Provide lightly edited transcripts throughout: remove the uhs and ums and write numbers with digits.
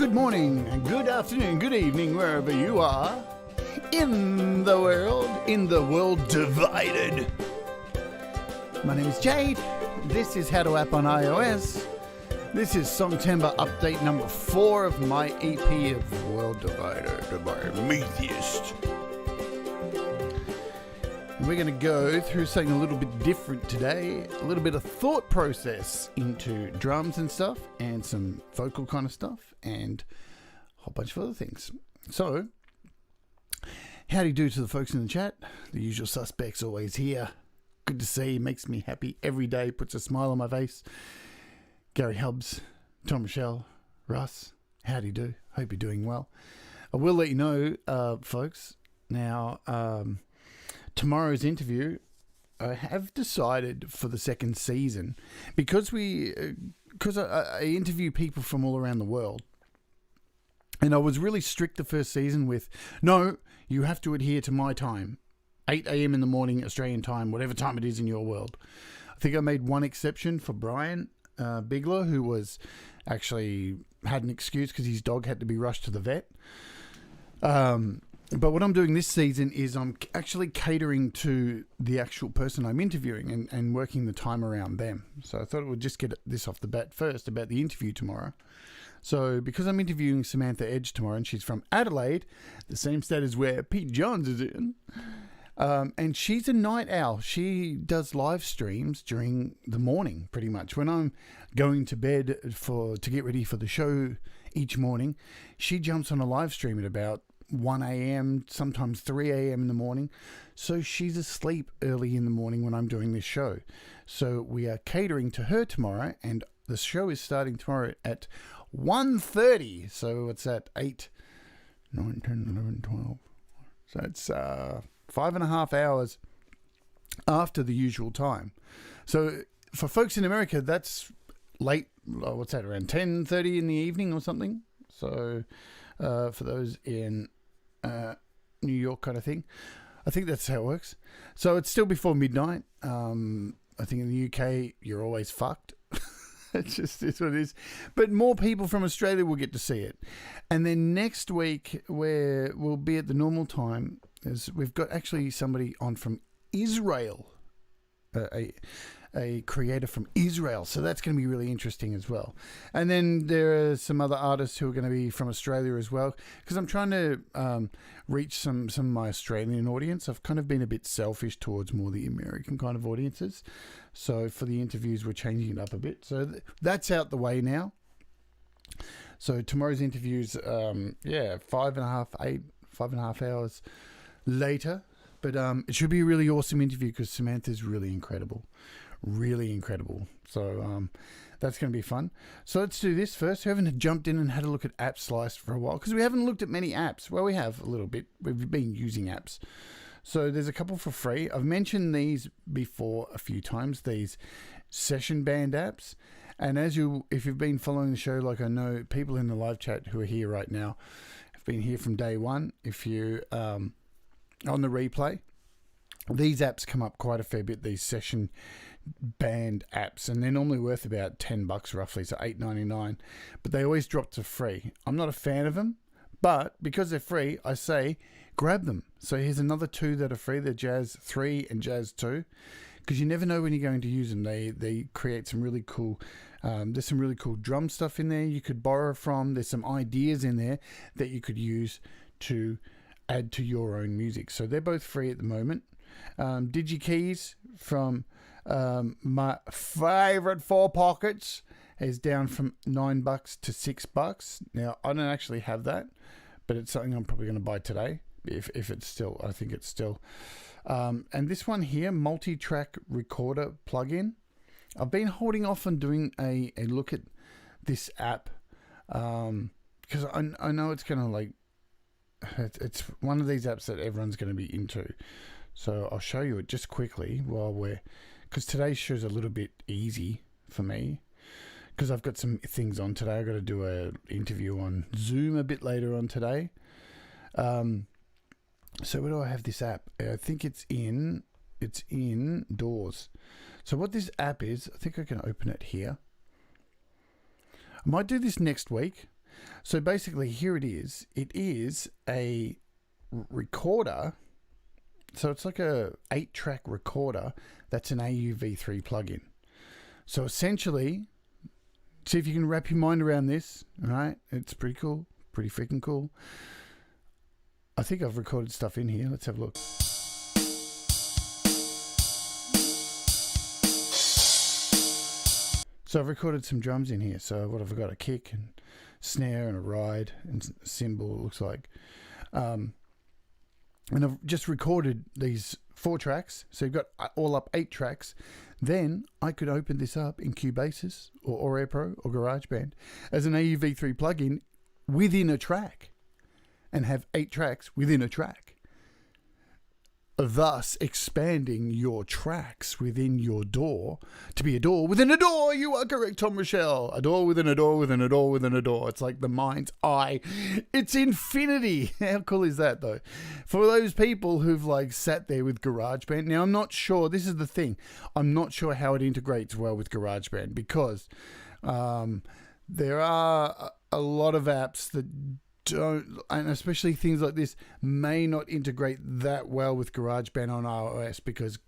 Good morning, good afternoon, good evening, wherever you are in the world divided. My name is Jade. This is How to App on iOS. This is Songtember update number 4 of my EP of World Divided by Metheist. And we're going to go through something a little bit different today, a little bit of thought process into drums and stuff, and some vocal kind of stuff, and a whole bunch of other things. So, how do you do to the folks in the chat? The usual suspects always here. Good to see, makes me happy every day, puts a smile on my face. Gary Hubbs, Tom Rochelle, Russ, how do you do? Hope you're doing well. I will let you know, folks, now, tomorrow's interview, I have decided for the second season, because I interview people from all around the world, and I was really strict the first season with, no, you have to adhere to my time, 8 a.m. in the morning, Australian time, whatever time it is in your world. I think I made one exception for Brian Bigler, who was actually had an excuse because his dog had to be rushed to the vet. But what I'm doing this season is I'm actually catering to the actual person I'm interviewing and working the time around them. So I thought I would just get this off the bat first about the interview tomorrow. So because I'm interviewing Samantha Edge tomorrow, and she's from Adelaide, the same state as where Pete Johns is in, and she's a night owl. She does live streams during the morning, pretty much. When I'm going to bed to get ready for the show each morning, she jumps on a live stream at about 1 a.m., sometimes 3 a.m. in the morning. So she's asleep early in the morning when I'm doing this show. So we are catering to her tomorrow, and the show is starting tomorrow at 1:30. So it's at 8, 9, 10, 11, 12. So it's 5.5 hours after the usual time. So for folks in America, that's late. What's that, around 10:30 in the evening or something? So for those in New York kind of thing, I think that's how it works. So it's still before midnight. I think in the UK, you're always fucked. It's what it is. But more people from Australia will get to see it. And then next week, where we'll be at the normal time, is we've got actually somebody on from Israel, a creator from Israel. So that's going to be really interesting as well. And then there are some other artists who are going to be from Australia as well, because I'm trying to reach some of my Australian audience. I've kind of been a bit selfish towards more the American kind of audiences. So for the interviews, we're changing it up a bit. So that's out the way now. So tomorrow's interviews, 5.5 hours later. But it should be a really awesome interview because Samantha's really incredible. Really incredible. So that's going to be fun. So let's do this first. We haven't jumped in and had a look at App Slice for a while because we haven't looked at many apps. Well, we have a little bit. We've been using apps. So there's a couple for free. I've mentioned these before a few times, these session band apps. And if you've been following the show, like I know people in the live chat who are here right now have been here from day one. If you on the replay, these apps come up quite a fair bit, these session band apps, and they're normally worth about $10 roughly, so $8.99, but they always drop to free. I'm not a fan of them, but because they're free, I say grab them. So here's another 2 that are free. They're Jazz 3 and Jazz 2, because you never know when you're going to use them. They create some really cool there's some really cool drum stuff in there you could borrow from. There's some ideas in there that you could use to add to your own music. So they're both free at the moment. DigiKeys from my favorite 4 Pockets is down from $9 to $6. Now I don't actually have that, but it's something I'm probably going to buy today if it's still, I think it's still. And this one here, multi-track recorder plugin. I've been holding off on doing a look at this app because I know it's going to it's one of these apps that everyone's going to be into. So I'll show you it just quickly because today's show's a little bit easy for me because I've got some things on today. I've got to do an interview on Zoom a bit later on today. So where do I have this app? I think it's indoors. So what this app is, I think I can open it here. I might do this next week. So basically, here it is. It is a recorder. So it's like a 8-track recorder that's an AUV3 plugin. So essentially, see if you can wrap your mind around this. All right, it's pretty cool, pretty freaking cool. I think I've recorded stuff in here. Let's have a look. So I've recorded some drums in here. So what have I got? A kick and snare and a ride and a cymbal, it looks like. And I've just recorded these 4 tracks. So you've got all up 8 tracks. Then I could open this up in Cubase or Audio Pro or GarageBand as an AUV3 plugin within a track and have 8 tracks within a track. Thus expanding your tracks within your DAW to be a door within a door. You are correct, Tom Rochelle. A door within a door within a door within a door. It's like the mind's eye. It's infinity. How cool is that, though? For those people who've like sat there with GarageBand. Now, I'm not sure. This is the thing. I'm not sure how it integrates well with GarageBand because there are a lot of apps that don't, and especially things like this may not integrate that well with GarageBand on iOS because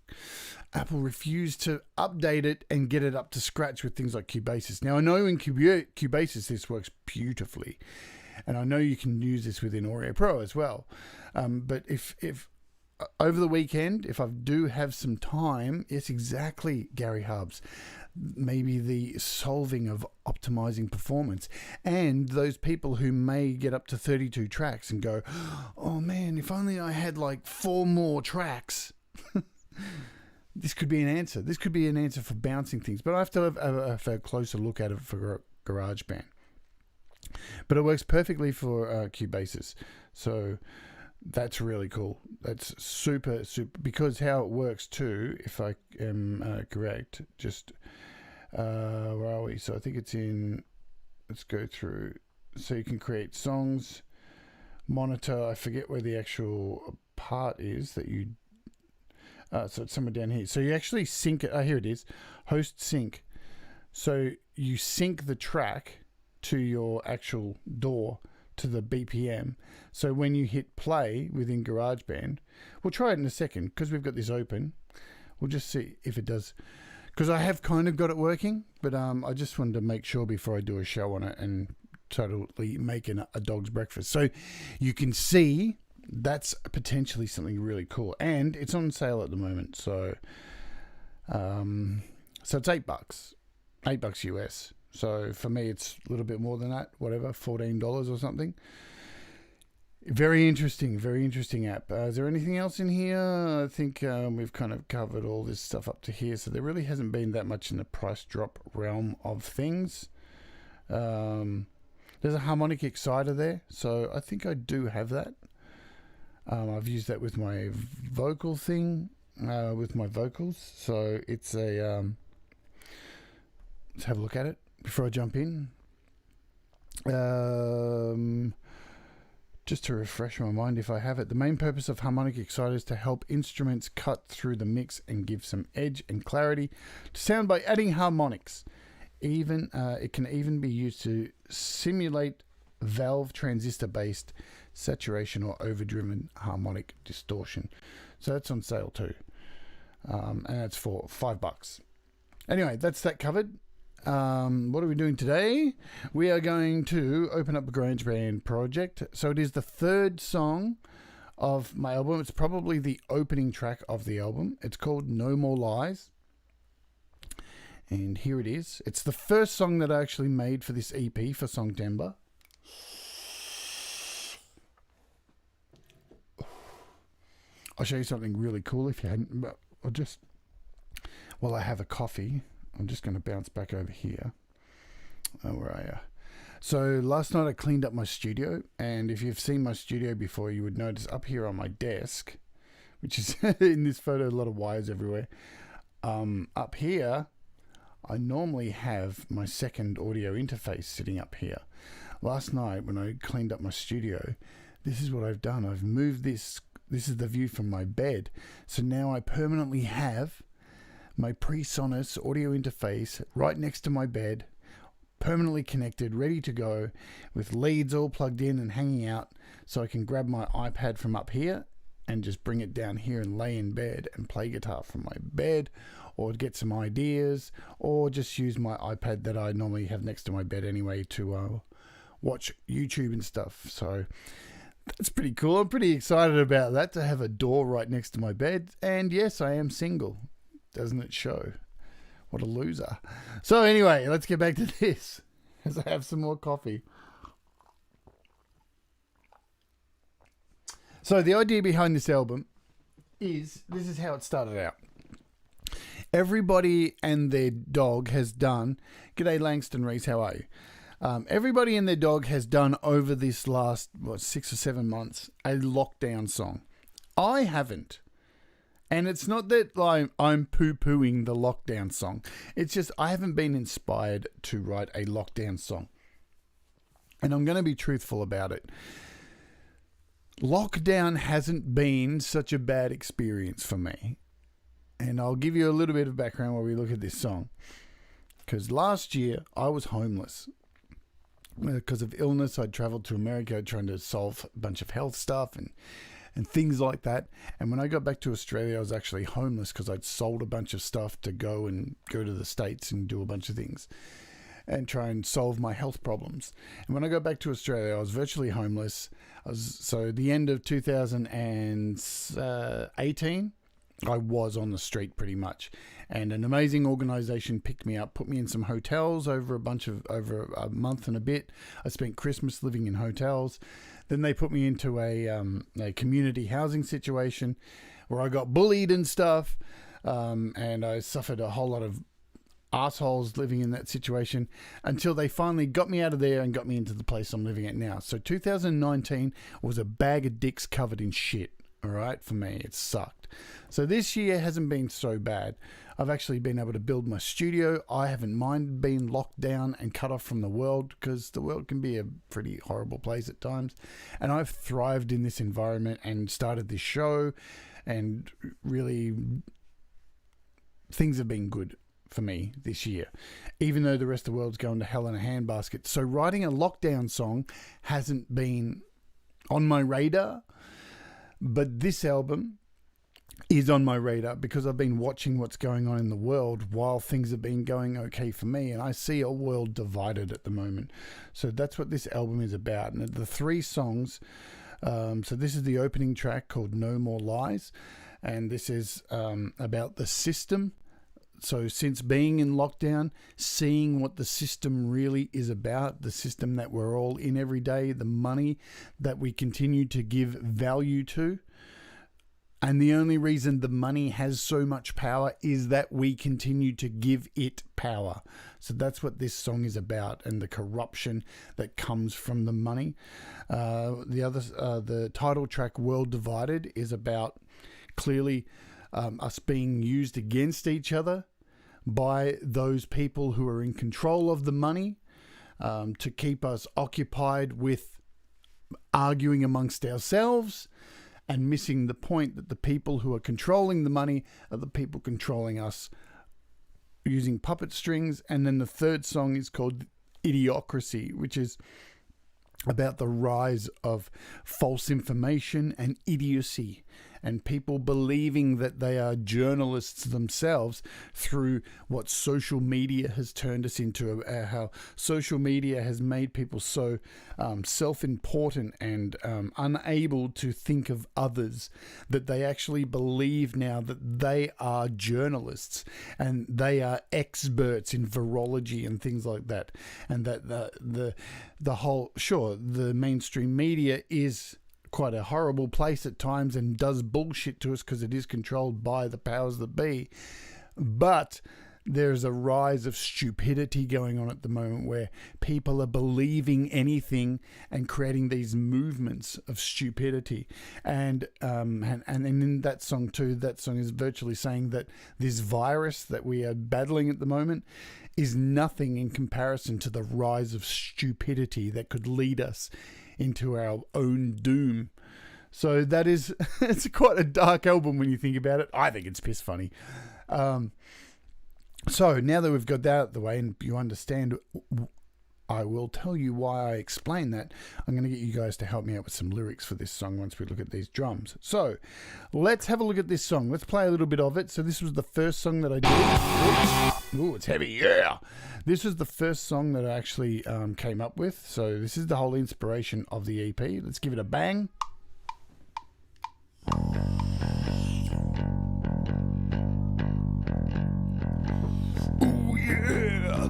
Apple refused to update it and get it up to scratch with things like Cubase. Now I know in Cubase this works beautifully, and I know you can use this within Audio Pro as well. But if over the weekend, if I do have some time, it's exactly Gary Hubs. Maybe the solving of optimizing performance, and those people who may get up to 32 tracks and go, oh man, if only I had like 4 more tracks. This could be an answer. This could be an answer for bouncing things, but I have to have a closer look at it for GarageBand. But it works perfectly for Cubase. So that's really cool. That's super, because how it works too, if I am correct, just where are we? So I think it's in, let's go through. So you can create songs, monitor, I forget where the actual part is that you, so it's somewhere down here. So you actually sync it, here it is, host sync. So you sync the track to your actual DAW, to the BPM. So when you hit play within GarageBand, we'll try it in a second because we've got this open. We'll just see if it does, because I have kind of got it working, but I just wanted to make sure before I do a show on it and totally making a dog's breakfast. So you can see that's potentially something really cool, and it's on sale at the moment. So so it's $8, $8 US. So for me, it's a little bit more than that, whatever, $14 or something. Very interesting app. Is there anything else in here? I think we've kind of covered all this stuff up to here. So there really hasn't been that much in the price drop realm of things. There's a harmonic exciter there. So I think I do have that. I've used that with my vocal thing, with my vocals. So it's a, let's have a look at it before I jump in. Just to refresh my mind if I have it. The main purpose of harmonic exciter is to help instruments cut through the mix and give some edge and clarity to sound by adding harmonics. It can even be used to simulate valve transistor based saturation or overdriven harmonic distortion. So that's on sale too. And that's for $5. Anyway, that's that covered. What are we doing today? We are going to open up a GarageBand project. So it is the 3rd song of my album. It's probably the opening track of the album. It's called No More Lies. And here it is. It's the first song that I actually made for this EP for Songtember. I'll show you something really cool if you hadn't. I'll just, while I have a coffee, I'm just going to bounce back over here. Where are you? So last night I cleaned up my studio, and if you've seen my studio before, you would notice up here on my desk, which is in this photo, a lot of wires everywhere. Up here, I normally have my second audio interface sitting up here. Last night when I cleaned up my studio, this is what I've done. I've moved this. This is the view from my bed. So now I permanently have my PreSonus audio interface right next to my bed permanently connected, ready to go, with leads all plugged in and hanging out, so I can grab my iPad from up here and just bring it down here and lay in bed and play guitar from my bed, or get some ideas, or just use my iPad that I normally have next to my bed anyway to watch YouTube and stuff. So that's pretty cool. I'm pretty excited about that, to have a door right next to my bed. And yes, I am single. Doesn't it show? What a loser. So anyway, let's get back to this as I have some more coffee. So the idea behind this album is, this is how it started out. Everybody and their dog has done, g'day Langston Reese, how are you? Everybody and their dog has done over this last, 6 or 7 months, a lockdown song. I haven't. And it's not that I'm poo-pooing the lockdown song. It's just I haven't been inspired to write a lockdown song. And I'm going to be truthful about it. Lockdown hasn't been such a bad experience for me. And I'll give you a little bit of background while we look at this song. Because last year I was homeless. Because of illness, I'd traveled to America trying to solve a bunch of health stuff and things like that. And when I got back to Australia, I was actually homeless because I'd sold a bunch of stuff to go to the States and do a bunch of things and try and solve my health problems. And when I got back to Australia, I was virtually homeless. So the end of 2018, I was on the street pretty much. And an amazing organization picked me up, put me in some hotels over a month and a bit. I spent Christmas living in hotels. Then they put me into a community housing situation where I got bullied and stuff. And I suffered a whole lot of assholes living in that situation until they finally got me out of there and got me into the place I'm living at now. So 2019 was a bag of dicks covered in shit. All right, for me, it sucked. So this year hasn't been so bad. I've actually been able to build my studio. I haven't minded being locked down and cut off from the world, because the world can be a pretty horrible place at times. And I've thrived in this environment and started this show, and really things have been good for me this year, even though the rest of the world's going to hell in a handbasket. So writing a lockdown song hasn't been on my radar, but this album is on my radar because I've been watching what's going on in the world while things have been going okay for me, and I see a world divided at the moment. So that's what this album is about. And the 3 songs, so this is the opening track called No More Lies, and this is about the system. So since being in lockdown, seeing what the system really is about, the system that we're all in every day, the money that we continue to give value to. And the only reason the money has so much power is that we continue to give it power. So that's what this song is about, and the corruption that comes from the money. The title track, World Divided, is about clearly us being used against each other by those people who are in control of the money, to keep us occupied with arguing amongst ourselves and missing the point that the people who are controlling the money are the people controlling us using puppet strings. And then the third song is called Idiocracy, which is about the rise of false information and idiocy, and people believing that they are journalists themselves through what social media has turned us into, how social media has made people so self-important and unable to think of others, that they actually believe now that they are journalists and they are experts in virology and things like that, and that the whole, sure, the mainstream media is quite a horrible place at times and does bullshit to us because it is controlled by the powers that be. But there's a rise of stupidity going on at the moment where people are believing anything and creating these movements of stupidity. And in that song too, that song is virtually saying that this virus that we are battling at the moment is nothing in comparison to the rise of stupidity that could lead us into our own doom. So that is, it's quite a dark album when you think about it. I think it's piss funny. So now that we've got that out of the way and you understand I will tell you why I explain that. I'm going to get you guys to help me out with some lyrics for this song once we look at these drums. So let's have a look at this song. Let's play a little bit of it. So this was the first song that I did. Ooh, it's heavy, yeah. This was the first song that I actually came up with. So this is the whole inspiration of the EP. Let's give it a bang. Oh yeah.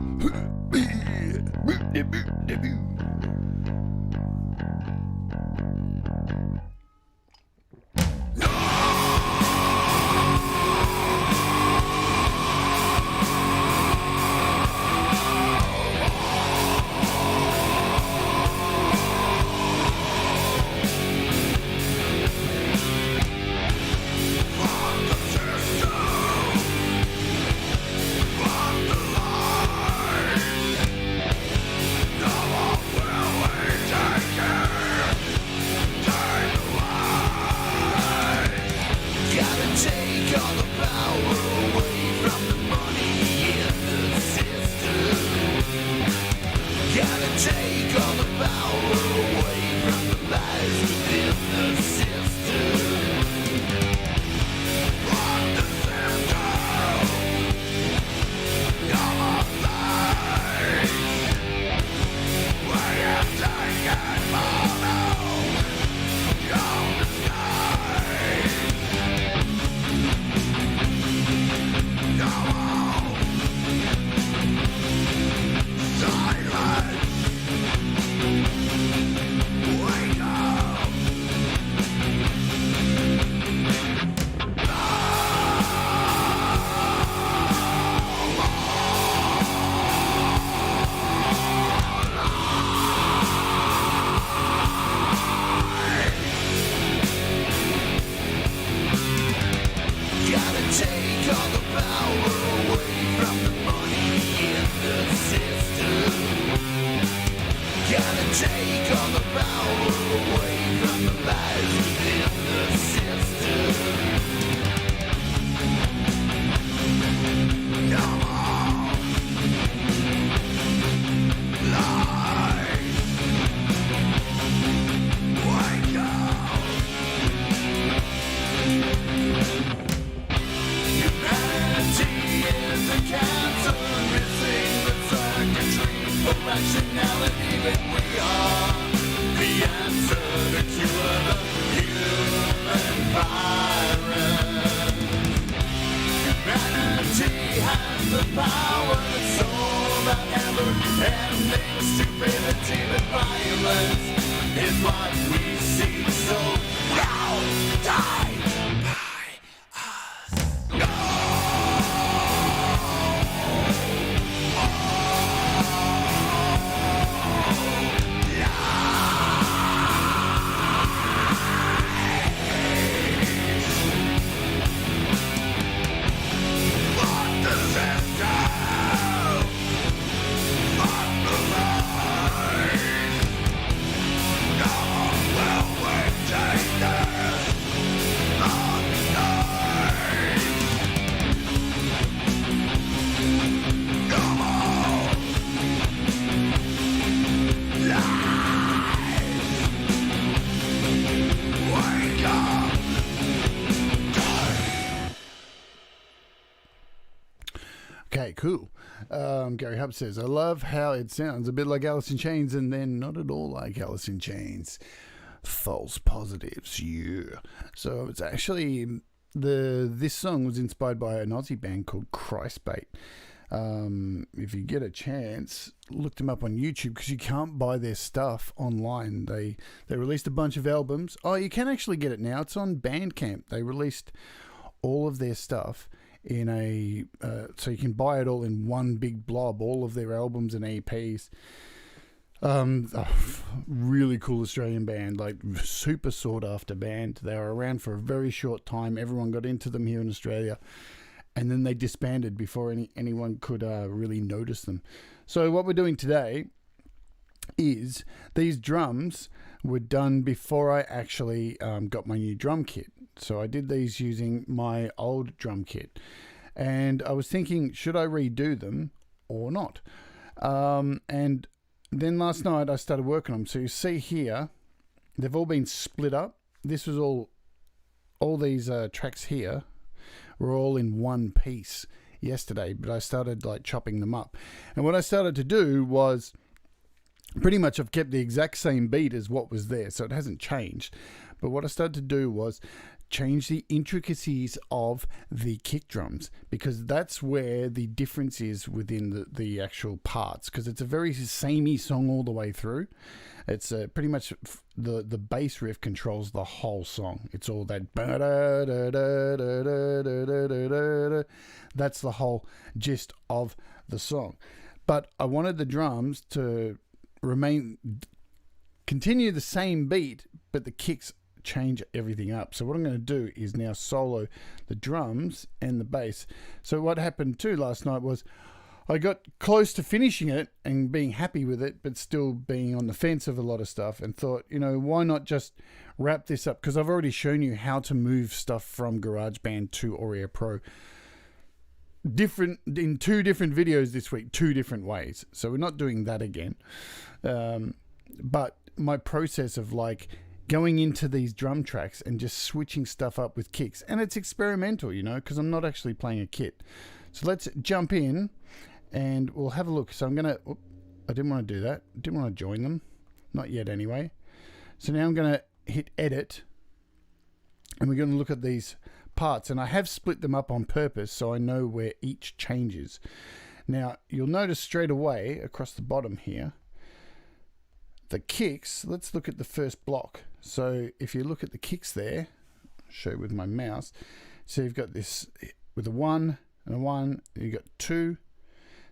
Okay, cool. Gary Hub says, I love how it sounds a bit like Alice in Chains and then not at all like Alice in Chains. False positives, yeah. So it's actually, this song was inspired by an Aussie band called Christbait. If you get a chance, look them up on YouTube because you can't buy their stuff online. They released a bunch of albums. Oh, you can actually get it now. It's on Bandcamp. They released all of their stuff in a so you can buy it all in one big blob, all of their albums and EPs. Really cool Australian band, like super sought after band. They were around for a very short time. Everyone got into them here in Australia, and then they disbanded before anyone could really notice them. So what we're doing today is these drums were done before I actually got my new drum kit. So I did these using my old drum kit, and I was thinking, should I redo them or not? And then last night I started working on them. So you see here, they've all been split up. This was all these tracks here were all in one piece yesterday, but I started like chopping them up. And what I started to do was pretty much I've kept the exact same beat as what was there, so it hasn't changed. But what I started to do was change the intricacies of the kick drums, because that's where the difference is within the actual parts, because it's a very samey song all the way through. It's pretty much the bass riff controls the whole song. It's all that. That's the whole gist of the song. But I wanted the drums to continue the same beat, but the kicks change everything up. So what I'm going to do is now solo the drums and the bass. So what happened too last night was I got close to finishing it and being happy with it, but still being on the fence of a lot of stuff, and thought, why not just wrap this up? Because I've already shown you how to move stuff from GarageBand to Audio Pro in 2 different videos this week, 2 different ways. So we're not doing that again. But my process of like going into these drum tracks and just switching stuff up with kicks, and it's experimental, because I'm not actually playing a kit. So let's jump in and we'll have a look. So I'm gonna, I didn't want to do that. Didn't want to join them, not yet anyway. So now I'm gonna hit edit, and we're going to look at these parts, and I have split them up on purpose so I know where each changes. Now you'll notice straight away across the bottom here, the kicks. Let's look at the first block. So if you look at the kicks there, I'll show you with my mouse. So you've got this with a 1 and a 1, you've got 2.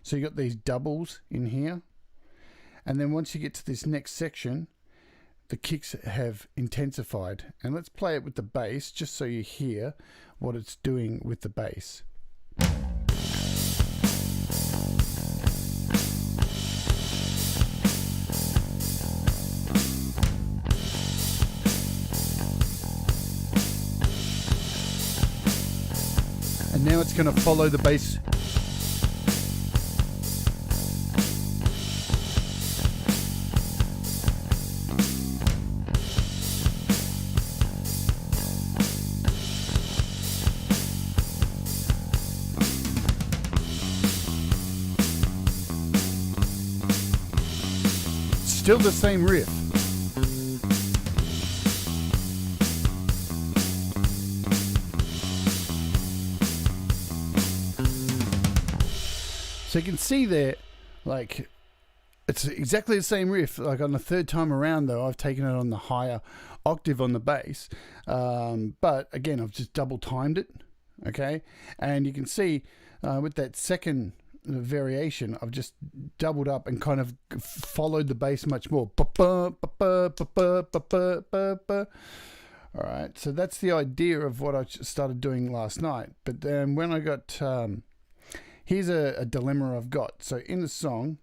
So you've got these doubles in here. And then once you get to this next section, the kicks have intensified. And let's play it with the bass just so you hear what it's doing with the bass. And now it's going to follow the bass. Still the same riff. So you can see there, like, it's exactly the same riff. Like on the 3rd time around, though, I've taken it on the higher octave on the bass. But again, I've just double timed it. Okay. And you can see with that second variation, I've just doubled up and kind of followed the bass much more. All right. So that's the idea of what I started doing last night. But then when I got... here's a dilemma I've got. So in the song,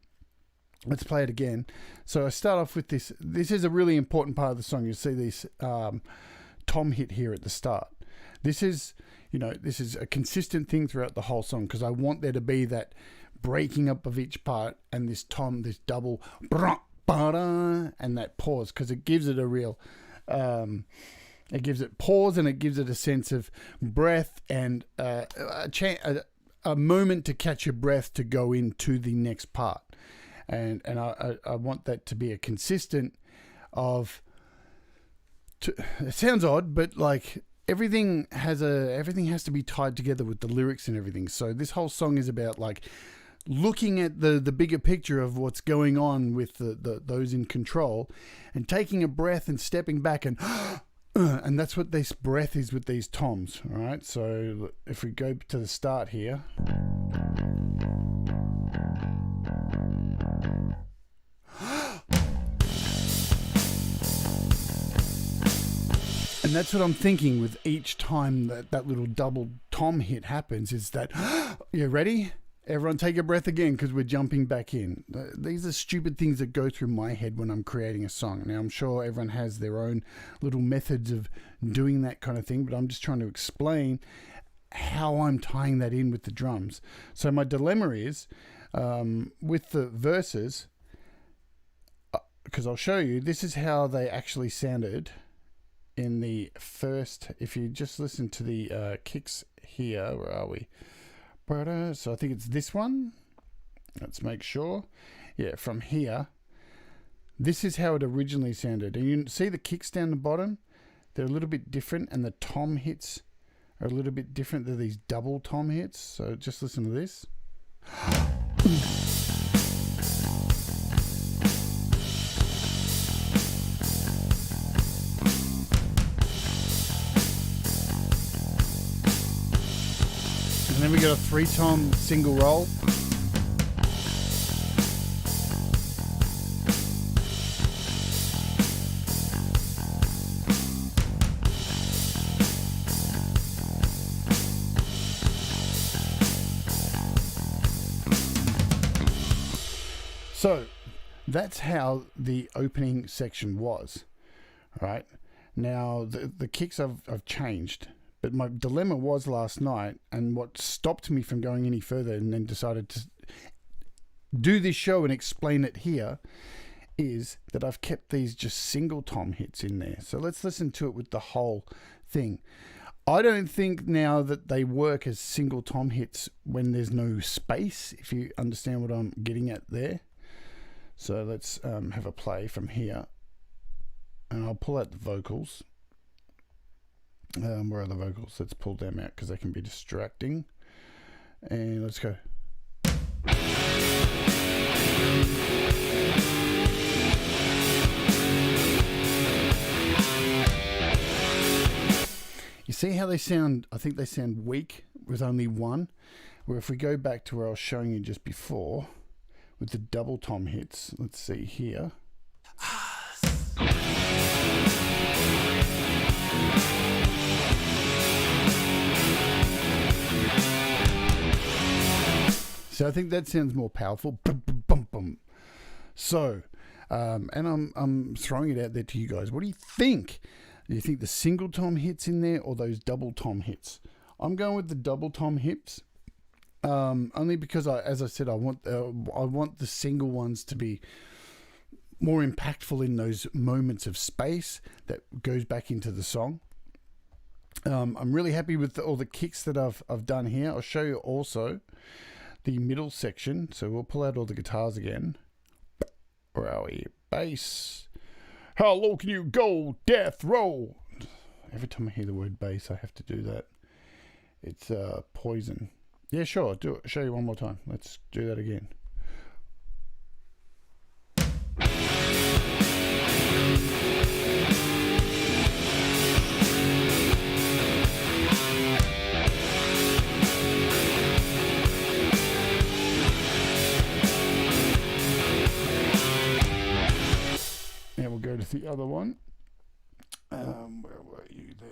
let's play it again. So I start off with this. This is a really important part of the song. You see this tom hit here at the start. This is, this is a consistent thing throughout the whole song, because I want there to be that breaking up of each part and this tom, this double, and that pause, because it gives it a real... it gives it pause, and it gives it a sense of breath and a moment to catch your breath to go into the next part. And I want that to be a consistent of... it sounds odd, but like everything has to be tied together with the lyrics and everything. So this whole song is about like looking at the bigger picture of what's going on with those in control, and taking a breath and stepping back and... and that's what this breath is with these toms. All right, so if we go to the start here, and that's what I'm thinking with each time that little double tom hit happens, is that, you ready? Everyone take a breath again, because we're jumping back in. These are stupid things that go through my head when I'm creating a song. Now, I'm sure everyone has their own little methods of doing that kind of thing, but I'm just trying to explain how I'm tying that in with the drums. So my dilemma is, with the verses, because I'll show you, this is how they actually sounded in the first, if you just listen to the kicks here. Where are we? So I think it's this one. Let's make sure. Yeah, from here. This is how it originally sounded. And you see the kicks down the bottom? They're a little bit different, and the tom hits are a little bit different. They're these double tom hits. So just listen to this. And then we got a 3-tom single roll. So that's how the opening section was, right? Now the kicks I've changed, but my dilemma was last night, and what stopped me from going any further and then decided to do this show and explain it here is that I've kept these just single tom hits in there. So let's listen to it with the whole thing. I don't think now that they work as single tom hits when there's no space, if you understand what I'm getting at there. So let's have a play from here, and I'll pull out the vocals. Where are the vocals? Let's pull them out because they can be distracting. And let's go. You see how they sound? I think they sound weak with only one. Where if we go back to where I was showing you just before, with the double tom hits, let's see here. So I think that sounds more powerful. So, and I'm throwing it out there to you guys. What do you think? Do you think the single tom hits in there or those double tom hits? I'm going with the double tom hits. Only because, as I said, I want the single ones to be more impactful in those moments of space that goes back into the song. I'm really happy with all the kicks that I've done here. I'll show you also the middle section. So we'll pull out all the guitars again. Where are we? Bass. How low can you go? Death row. Every time I hear the word bass, I have to do that. It's poison. Yeah, sure. I'll do it. I'll show you one more time. Let's do that again. And we'll go to the other one. Where were you there?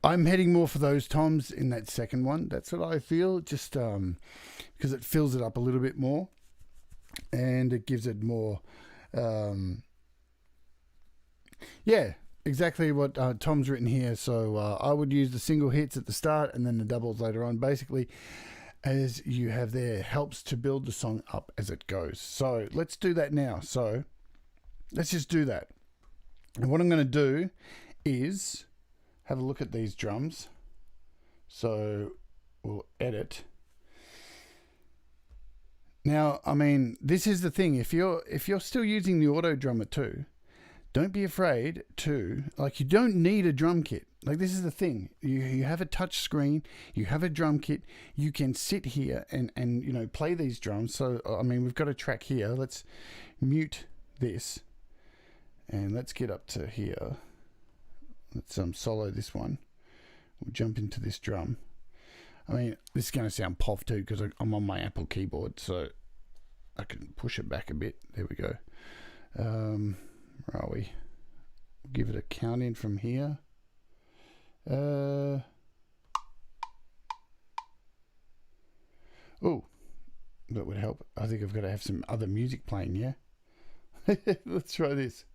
I'm heading more for those toms in that second one. That's what I feel, just because it fills it up a little bit more and it gives it more, yeah, exactly what Tom's written here. So I would use the single hits at the start and then the doubles later on, basically, as you have there, helps to build the song up as it goes. So let's do that now. So let's just do that. And what I'm going to do is have a look at these drums. So we'll edit. Now, I mean, this is the thing. If you're still using the auto drummer too, don't be afraid to, like, you don't need a drum kit. Like, this is the thing. You have a touch screen, you have a drum kit, you can sit here and you know, play these drums. So I mean, we've got a track here. Let's mute this and let's get up to here. Let's solo this one. We'll jump into this drum. I mean, this is going to sound pov too because I'm on my Apple keyboard, so I can push it back a bit. There we go. Where are we? Give it a count in from here. Oh, that would help. I think I've got to have some other music playing, yeah? Let's try this.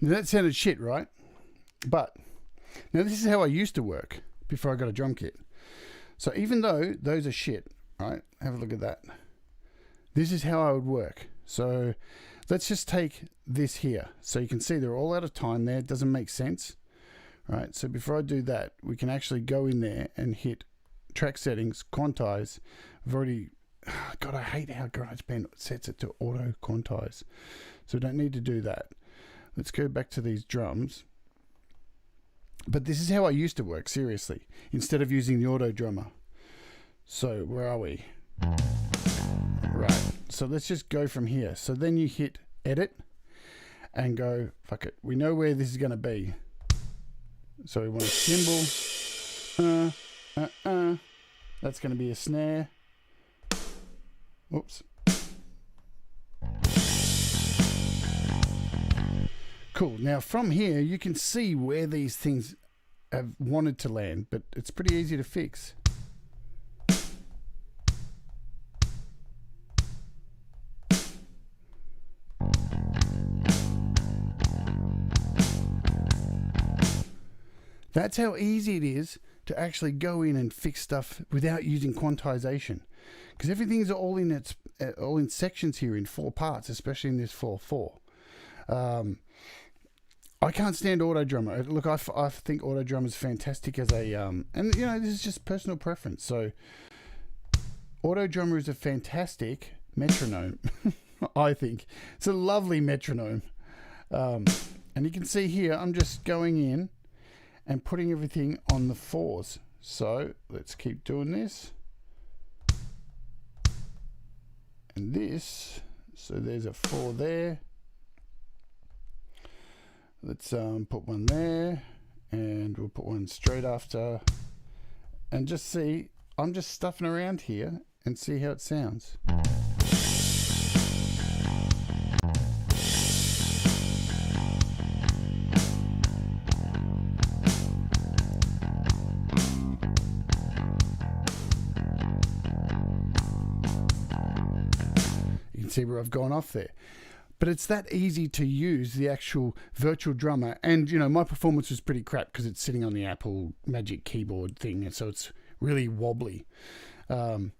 Now that sounded shit, right? But now this is how I used to work before I got a drum kit. So even though those are shit, right? Have a look at that. This is how I would work. So let's just take this here. So you can see they're all out of time there. It doesn't make sense, right? So before I do that, we can actually go in there and hit track settings, quantize. I've already, God, I hate how GarageBand sets it to auto quantize. So we don't need to do that. Let's go back to these drums. But this is how I used to work, seriously, instead of using the auto drummer. So where are we? Right. So let's just go from here. So then you hit edit and go, fuck it. We know where this is going to be. So we want a cymbal. That's going to be a snare. Oops. Cool. Now from here, you can see where these things have wanted to land, but it's pretty easy to fix. That's how easy it is to actually go in and fix stuff without using quantization, because everything's all in sections here in 4 parts, especially in this 4/4. I can't stand auto drummer. Look, I think auto drummer is fantastic as a and you know, this is just personal preference. So auto drummer is a fantastic metronome. I think it's a lovely metronome, and you can see here I'm just going in and putting everything on the 4s. So let's keep doing this and this. So there's a 4 there. Let's put one there, and we'll put one straight after, and just see, I'm just stuffing around here and see how it sounds. You can see where I've gone off there. But it's that easy to use the actual virtual drummer. And, you know, my performance was pretty crap because it's sitting on the Apple Magic Keyboard thing. And so it's really wobbly. But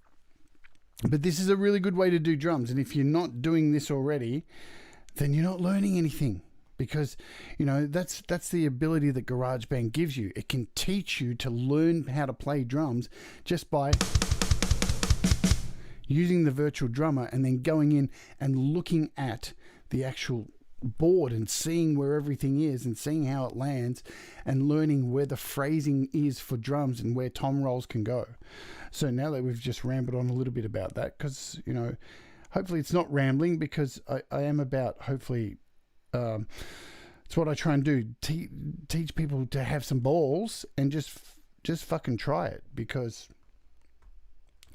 this is a really good way to do drums. And if you're not doing this already, then you're not learning anything. Because, you know, that's the ability that GarageBand gives you. It can teach you to learn how to play drums just by using the virtual drummer and then going in and looking at the actual board and seeing where everything is and seeing how it lands and learning where the phrasing is for drums and where tom rolls can go. So now that we've just rambled on a little bit about that, because, you know, hopefully it's not rambling, because I am about, hopefully, it's what I try and do, teach people to have some balls and just fucking try it, because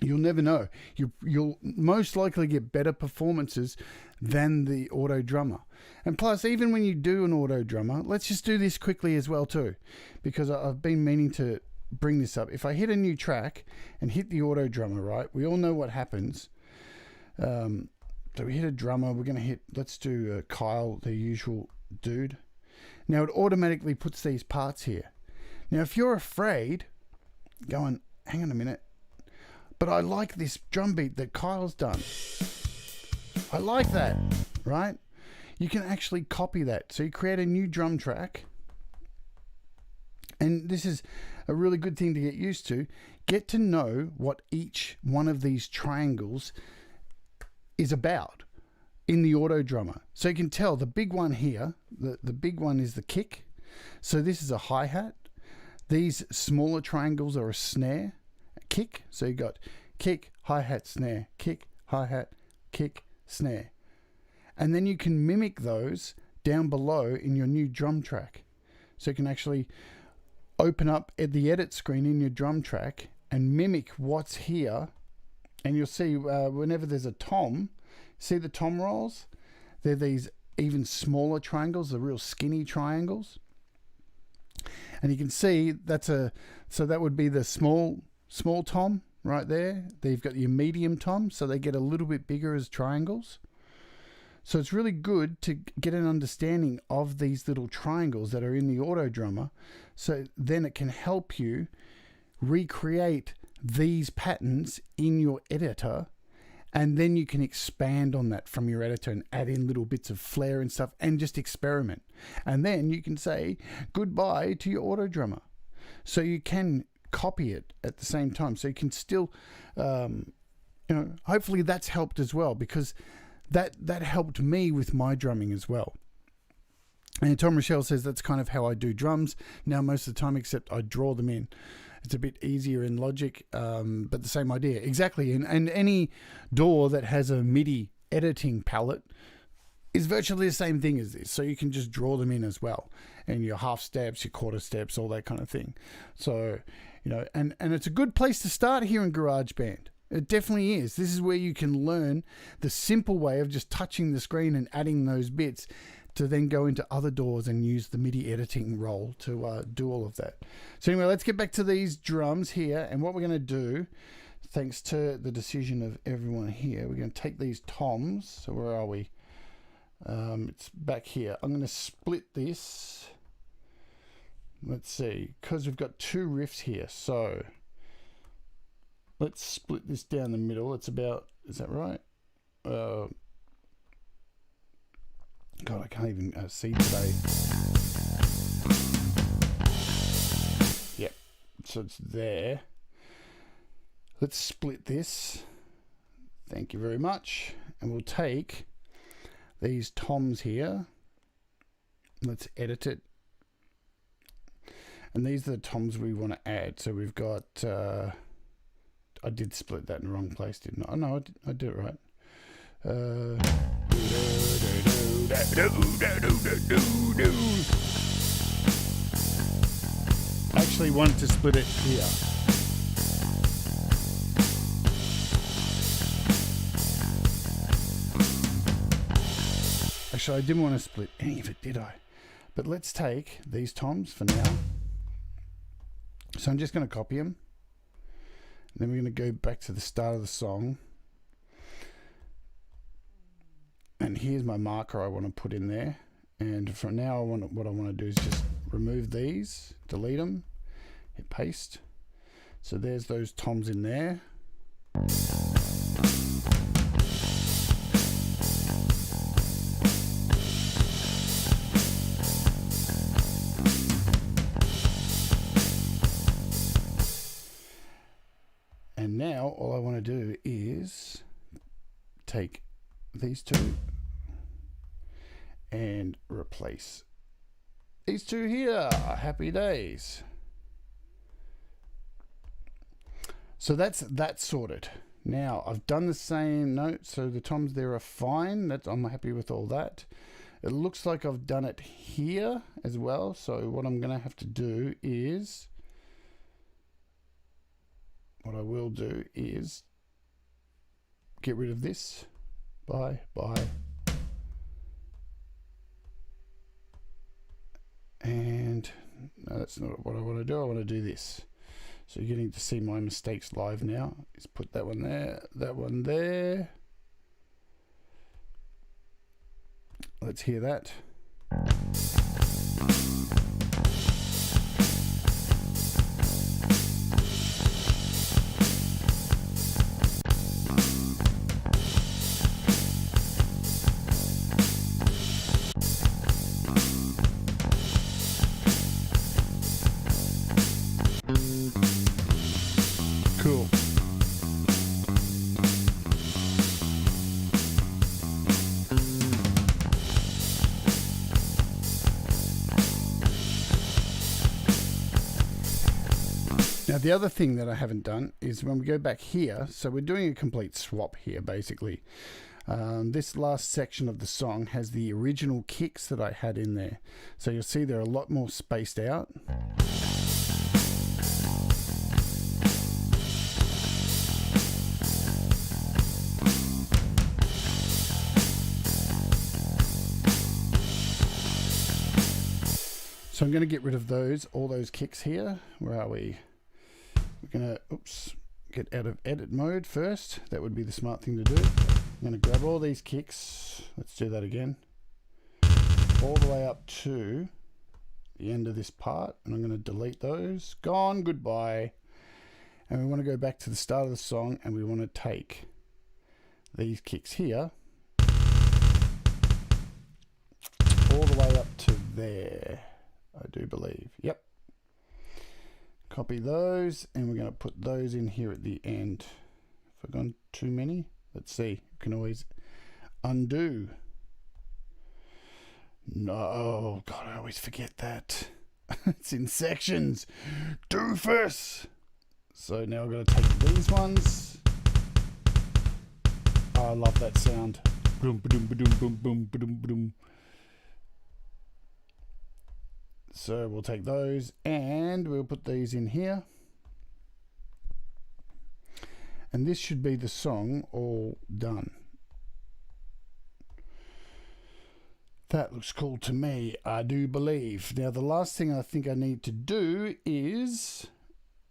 you'll never know. You'll most likely get better performances than the auto drummer. And plus, even when you do an auto drummer, let's just do this quickly as well too, because I've been meaning to bring this up. If I hit a new track and hit the auto drummer, right, we all know what happens. So we hit a drummer, we're going to hit, let's do Kyle, the usual dude. Now it automatically puts these parts here. Now if you're afraid, going, hang on a minute, but I like this drum beat that Kyle's done. I like that, right? You can actually copy that. So you create a new drum track. And this is a really good thing to get used to. Get to know what each one of these triangles is about in the auto drummer. So you can tell the big one here, the big one is the kick. So this is a hi-hat. These smaller triangles are a snare. Kick, so you got kick, hi-hat, snare, kick, hi-hat, kick, snare. And then you can mimic those down below in your new drum track. So you can actually open up at the edit screen in your drum track and mimic what's here. And you'll see whenever there's a tom, see the tom rolls? They're these even smaller triangles, the real skinny triangles. And you can see so that would be the small tom right there. They've got your medium tom, so they get a little bit bigger as triangles. So it's really good to get an understanding of these little triangles that are in the auto drummer. So then it can help you recreate these patterns in your editor. And then you can expand on that from your editor and add in little bits of flair and stuff and just experiment. And then you can say goodbye to your auto drummer. So you can copy it at the same time. So you can still, hopefully that's helped as well, because that helped me with my drumming as well. And Tom Rochelle says that's kind of how I do drums now most of the time, except I draw them in. It's a bit easier in Logic, but the same idea. Exactly. And any DAW that has a MIDI editing palette is virtually the same thing as this. So you can just draw them in as well. And your half steps, your quarter steps, all that kind of thing. So, and it's a good place to start here in GarageBand. It definitely is. This is where you can learn the simple way of just touching the screen and adding those bits to then go into other DAWs and use the MIDI editing role to do all of that. So anyway, let's get back to these drums here. And what we're going to do, thanks to the decision of everyone here, we're going to take these toms. So where are we? It's back here. I'm going to split this. Let's see, because we've got two riffs here. So let's split this down the middle. It's about, is that right? God, I can't even see today. Yep, so it's there. Let's split this. Thank you very much. And we'll take these toms here. Let's edit it. And these are the toms we want to add. So we've got, I did split that in the wrong place, didn't I? Oh, no, I did it right. I actually wanted to split it here. Actually, I didn't want to split any of it, did I? But let's take these toms for now. So I'm just going to copy them. And then we're going to go back to the start of the song. And here's my marker I want to put in there. And from now, what I want to do is just remove these, delete them, hit paste. So there's those toms in there. And now all I want to do is take these two and replace these two here. Happy days. So that's that sorted. Now I've done the same note, so the toms there are fine. I'm happy with all that. It looks like I've done it here as well. So what I'm going to have to do is, what I will do is get rid of this. Bye. And no, that's not what I want to do. I want to do this. So you're getting to see my mistakes live now. Let's put that one there, that one there. Let's hear that. Cool. Now the other thing that I haven't done is when we go back here, so we're doing a complete swap here basically. This last section of the song has the original kicks that I had in there. So you'll see they're a lot more spaced out. So I'm going to get rid of all those kicks here. Where are we? We're going to, get out of edit mode first. That would be the smart thing to do. I'm going to grab all these kicks. Let's do that again. All the way up to the end of this part. And I'm going to delete those. Gone, goodbye. And we want to go back to the start of the song and we want to take these kicks here all the way up to there. I do believe. Yep. Copy those and we're going to put those in here at the end. Have I gone too many? Let's see. You can always undo. No, God, I always forget that. It's in sections. Doofus. So now I've got to take these ones. Oh, I love that sound. Boom, boom, boom, boom, boom, boom, boom. So we'll take those and we'll put these in here. And this should be the song all done. That looks cool to me, I do believe. Now the last thing I think I need to do is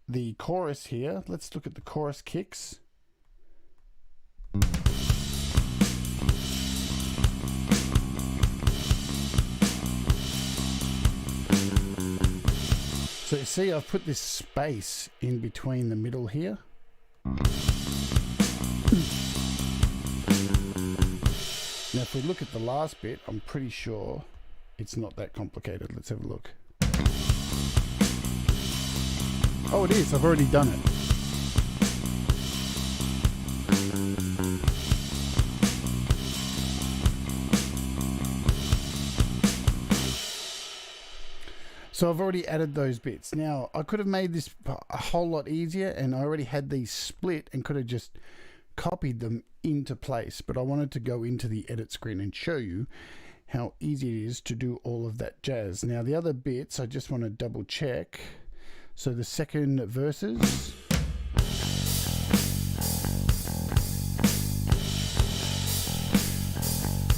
the chorus here. Let's look at the chorus kicks. So you see I've put this space in between the middle here. Now if we look at the last bit, I'm pretty sure it's not that complicated. Let's have a look. Oh, it is. I've already done it. So I've already added those bits. Now, I could have made this a whole lot easier, and I already had these split and could have just copied them into place, but I wanted to go into the edit screen and show you how easy it is to do all of that jazz. Now, the other bits, I just want to double check. So the second verses.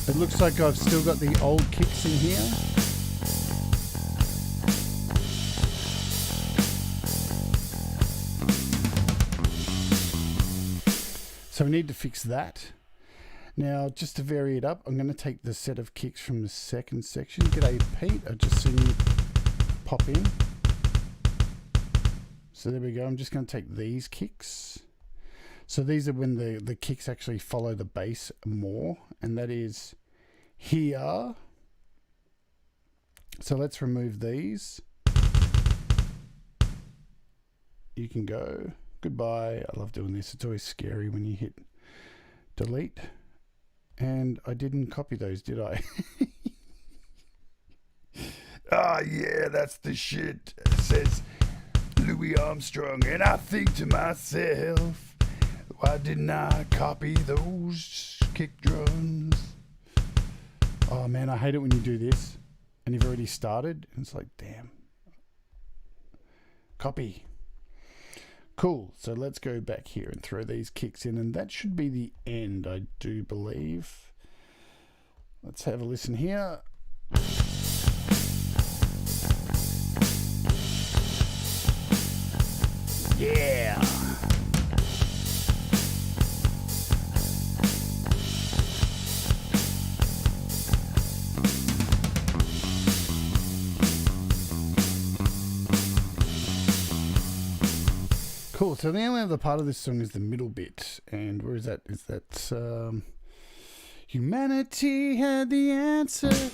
It looks like I've still got the old kicks in here. So we need to fix that. Now, just to vary it up, I'm going to take the set of kicks from the second section. G'day, Pete. I've just seen you pop in. So there we go. I'm just going to take these kicks. So these are when the kicks actually follow the bass more. And that is here. So let's remove these. You can go. Goodbye. I love doing this. It's always scary when you hit delete. And I didn't copy those, did I? Ah, yeah, that's the shit, says Louis Armstrong. And I think to myself, why didn't I copy those kick drums? Oh, man, I hate it when you do this. And you've already started. And it's like, damn. Copy. Cool, so let's go back here and throw these kicks in, and that should be the end, I do believe. Let's have a listen here. Yeah! Cool, so the only other part of this song is the middle bit. And where is that? Is that humanity had the answer.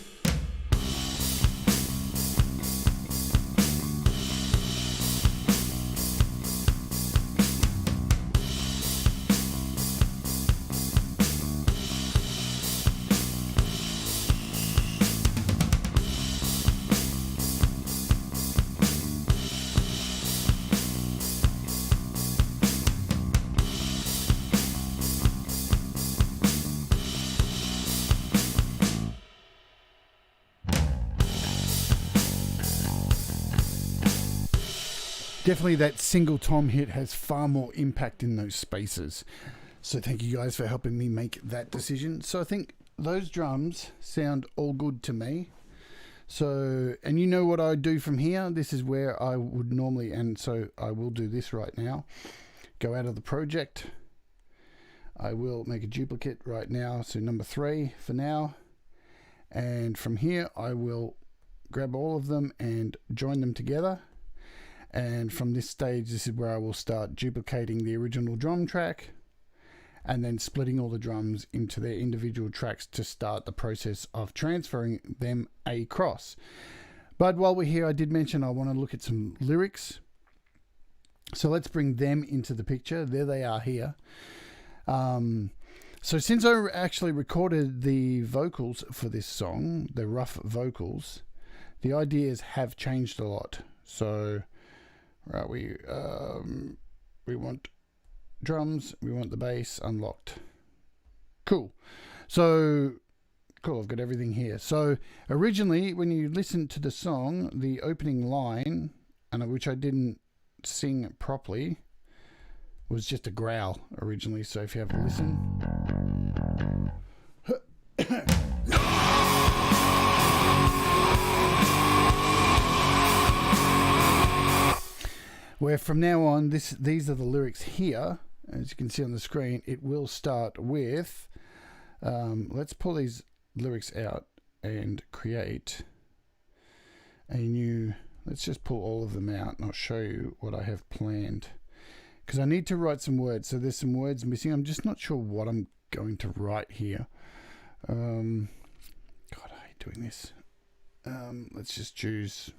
definitely that single tom hit has far more impact in those spaces. So thank you guys for helping me make that decision. So I think those drums sound all good to me. So, and you know what I do from here? This is where I would normally, and so I will do this right now. Go out of the project. I will make a duplicate right now. So number 3 for now. And from here, I will grab all of them and join them together. And from this stage, this is where I will start duplicating the original drum track and then splitting all the drums into their individual tracks to start the process of transferring them across. But while we're here, I did mention I want to look at some lyrics. So let's bring them into the picture. There they are here. So since I actually recorded the vocals for this song, the rough vocals, the ideas have changed a lot. So right, we want drums, we want the bass unlocked. Cool. So cool, I've got everything here. So originally when you listen to the song, the opening line, and which I didn't sing properly, was just a growl originally. So if you have a listen. Where from now on, these are the lyrics here. As you can see on the screen, it will start with, let's pull these lyrics out and create a new, let's just pull all of them out and I'll show you what I have planned. Because I need to write some words. So there's some words missing. I'm just not sure what I'm going to write here. God, I hate doing this. Let's just choose.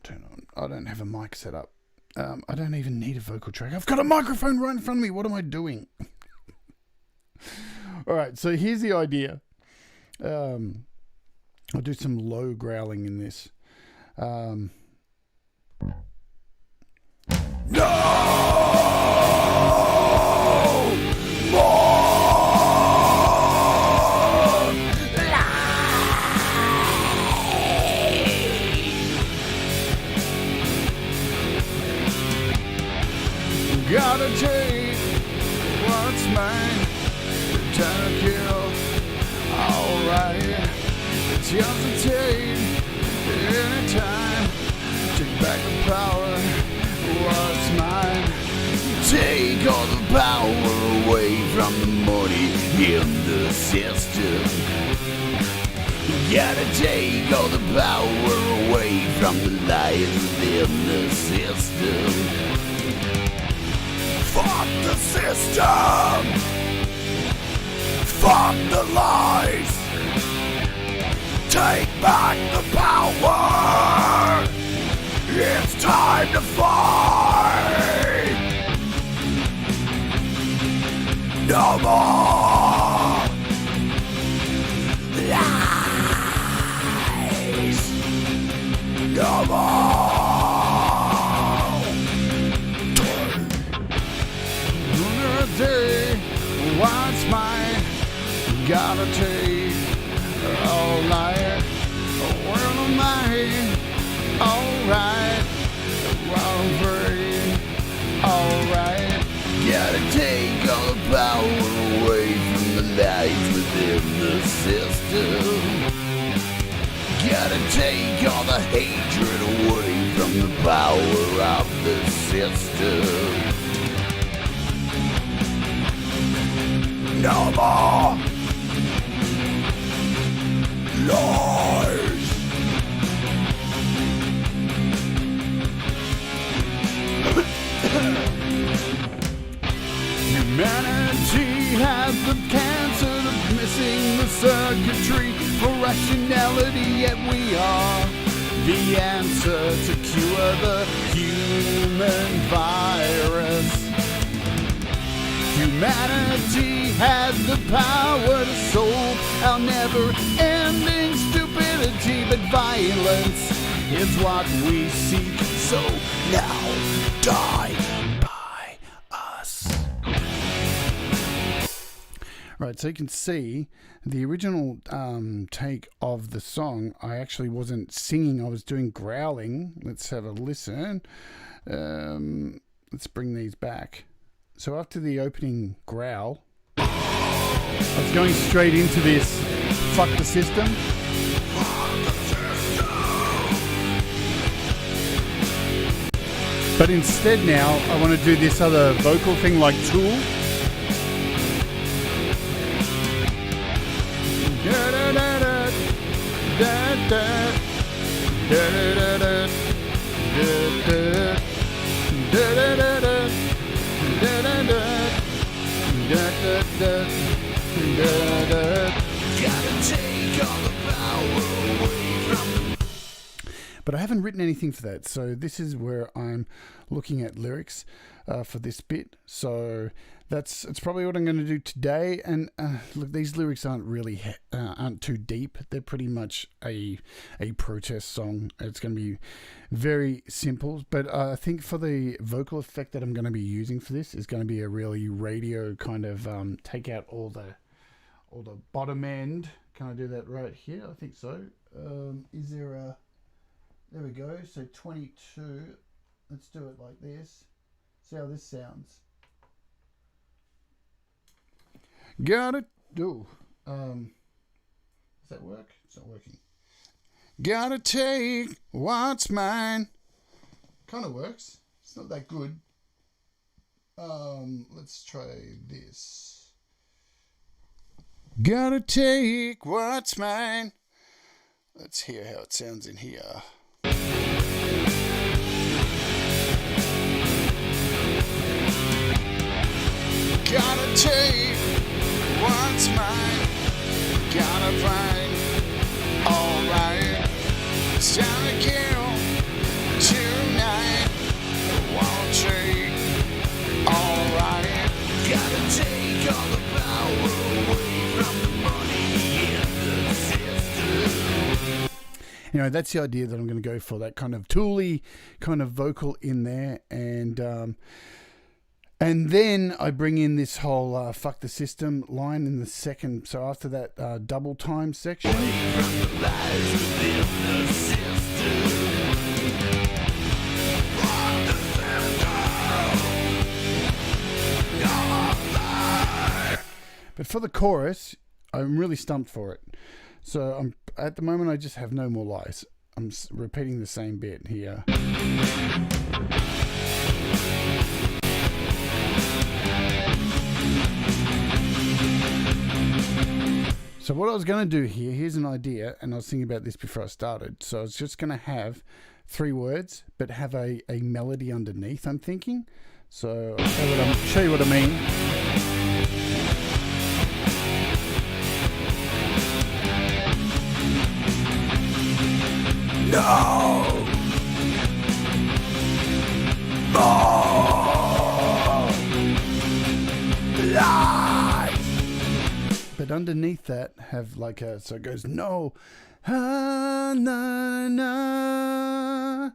Turn on. I don't have a mic set up. I don't even need a vocal track. I've got a microphone right in front of me. What am I doing? All right, so here's the idea. I'll do some low growling in this. Gotta take what's mine, time to kill. Alright, it's yours to take anytime. Take back the power, what's mine. Take all the power away from the money in the system. Gotta take all the power away from the lies within the system. Fuck the system! Fuck the lies! Take back the power! It's time to fight! No more lies! No more! Day, what's mine? Gotta take all night. Where am I? Alright, I'm free. Alright, gotta take all the power away from the lies within the system. Gotta take all the hatred away from the power of the system. No more lies. Humanity has the cancer of missing the circuitry for rationality, yet we are the answer to cure the human virus. Humanity has the power to solve our never-ending stupidity, but violence is what we seek. So now, die by us. Right, so you can see the original take of the song, I actually wasn't singing, I was doing growling. Let's have a listen. Let's bring these back. So after the opening growl, I was going straight into this fuck the system. But instead now, I want to do this other vocal thing like Tool. But I haven't written anything for that, so this is where I'm looking at lyrics for this bit. So it's probably what I'm going to do today. And look, these lyrics aren't too deep. They're pretty much a protest song. It's going to be very simple. But I think for the vocal effect that I'm going to be using for this is going to be a really radio kind of take out all the bottom end. Can I do that right here? I think so. Is there a... There we go. So 22. Let's do it like this. See how this sounds. Got it. Do. Does that work? It's not working. Gotta take what's mine. Kind of works. It's not that good. Let's try this. Gotta take what's mine. Let's hear how it sounds in here. Gotta take what's mine. Gotta find alright. It's time to kill tonight. Won't take alright. Gotta take all the power away from the money in the system. You know, that's the idea that I'm going to go for, that kind of tooly kind of vocal in there. And then I bring in this whole fuck the system line in the second. So after that double time section. But for the chorus, I'm really stumped for it. So at the moment I just have no more lies. I'm repeating the same bit here. So what I was going to do here's an idea, and I was thinking about this before I started. So I was just going to have 3 words, but have a melody underneath, I'm thinking. So I'll show you what I mean. No! But underneath that have like a, so it goes no, ah, na, na,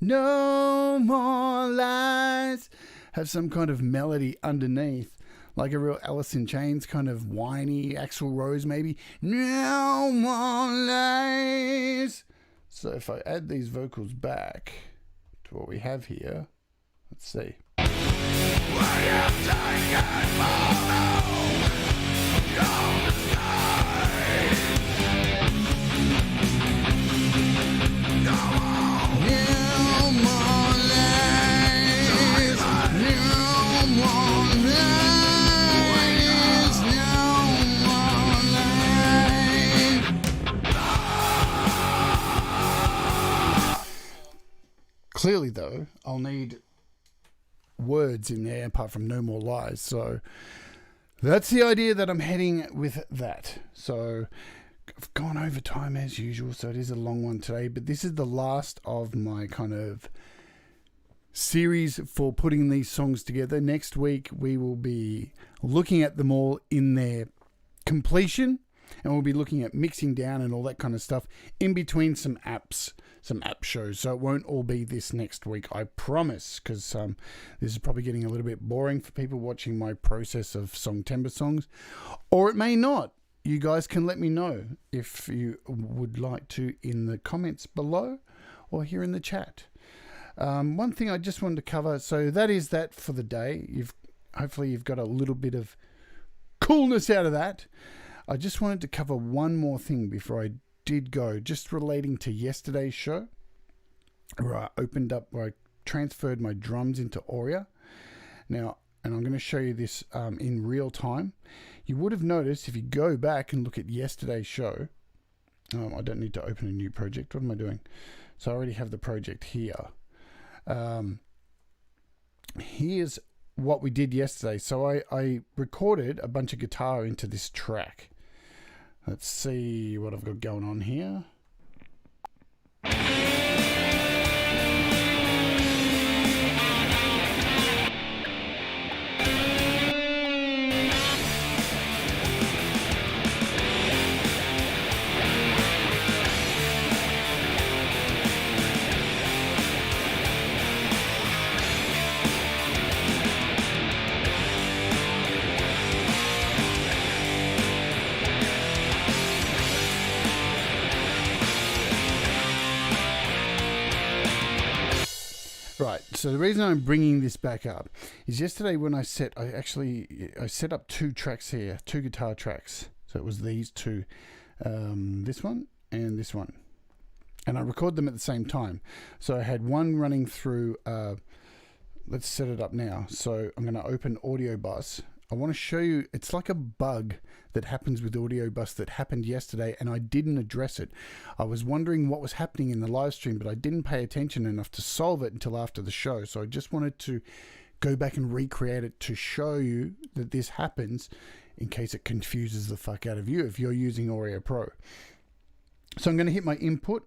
no more lies. Have some kind of melody underneath, like a real Alice in Chains kind of whiny Axl Rose maybe. No more lies. So if I add these vocals back to what we have here, let's see. Clearly, though, I'll need words in there apart from no more lies. So that's the idea that I'm heading with that. So I've gone over time as usual, so it is a long one today. But this is the last of my kind of series for putting these songs together. Next week, we will be looking at them all in their completion. And we'll be looking at mixing down and all that kind of stuff in between some apps, some app shows. So it won't all be this next week, I promise, because this is probably getting a little bit boring for people watching my process of Songtember songs. Or it may not. You guys can let me know if you would like to in the comments below or here in the chat. One thing I just wanted to cover, so that is that for the day. Hopefully you've got a little bit of coolness out of that. I just wanted to cover one more thing before I did go, just relating to yesterday's show, where I transferred my drums into Auria. Now, and I'm going to show you this in real time. You would have noticed if you go back and look at yesterday's show, I don't need to open a new project. What am I doing? So I already have the project here. Here's what we did yesterday. So I recorded a bunch of guitar into this track. Let's see what I've got going on here. Right, so the reason I'm bringing this back up is yesterday when I set up two tracks here, two guitar tracks. So it was these two, this one and this one. And I record them at the same time. So I had one running through, let's set it up now. So I'm going to open Audio Bus. I want to show you, it's like a bug that happens with Audio Bus that happened yesterday, and I didn't address it. I was wondering what was happening in the live stream, but I didn't pay attention enough to solve it until after the show. So I just wanted to go back and recreate it to show you that this happens in case it confuses the fuck out of you if you're using Auria Pro. So I'm going to hit my input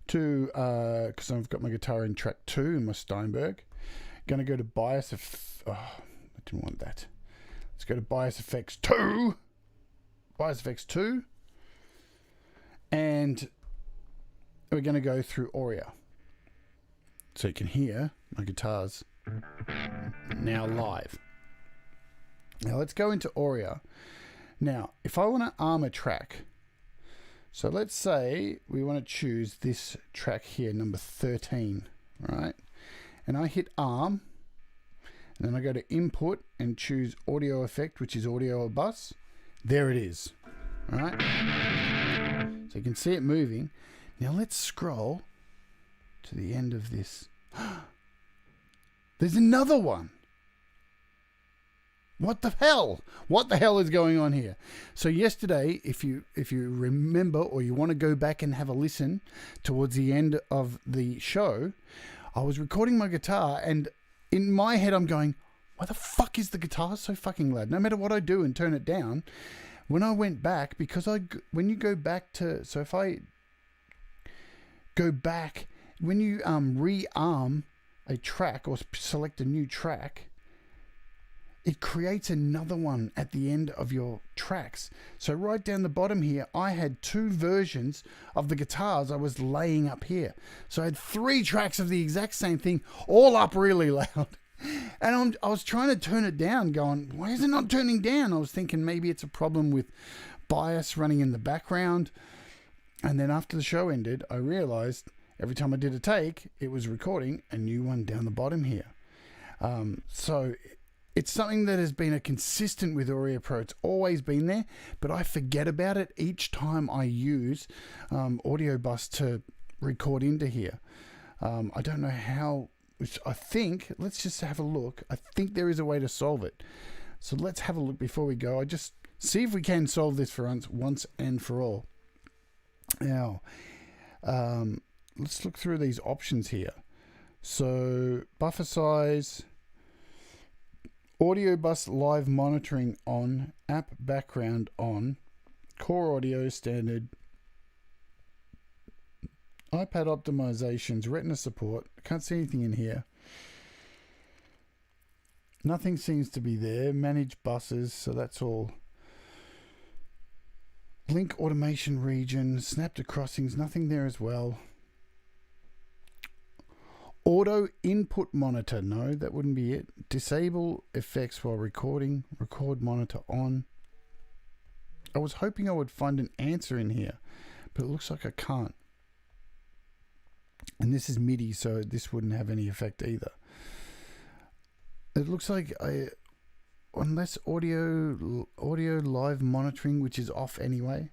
to, because I've got my guitar in track 2 in my Steinberg. Going to go to bias, I didn't want that. Let's go to Bias Effects 2. Bias Effects 2. And we're going to go through Auria. So you can hear my guitars now live. Now let's go into Auria. Now, if I want to arm a track, so let's say we want to choose this track here, number 13, right? And I hit arm. And then I go to input and choose audio effect, which is audio bus. There it is. All right. So you can see it moving. Now let's scroll to the end of this. There's another one. What the hell? What the hell is going on here? So yesterday, if you remember or you want to go back and have a listen towards the end of the show, I was recording my guitar and in my head, I'm going, why the fuck is the guitar so fucking loud? No matter what I do and turn it down, when I went back, because when you go back to, so if I go back, when you rearm a track or select a new track, it creates another one at the end of your tracks. So right down the bottom here, I had 2 versions of the guitars I was laying up here. So I had 3 tracks of the exact same thing, all up really loud. And I was trying to turn it down, going, why is it not turning down? I was thinking maybe it's a problem with bias running in the background. And then after the show ended, I realized every time I did a take, it was recording a new one down the bottom here. So it's something that has been a consistent with Auria Pro. It's always been there, but I forget about it each time I use Audio Bus to record into here. I don't know how, which I think, let's just have a look. I think there is a way to solve it. So let's have a look before we go. I just see if we can solve this for once and for all. Now, let's look through these options here. So buffer size, Audio Bus live monitoring on, app background on, core audio standard, iPad optimizations, retina support. I can't see anything in here. Nothing seems to be there. Manage buses, so that's all. Link automation region, snap to crossings, nothing there as well. Auto input monitor, no, that wouldn't be it. Disable effects while recording, record monitor on. I was hoping I would find an answer in here, but it looks like I can't. And this is MIDI, so this wouldn't have any effect either. It looks like unless audio live monitoring, which is off anyway.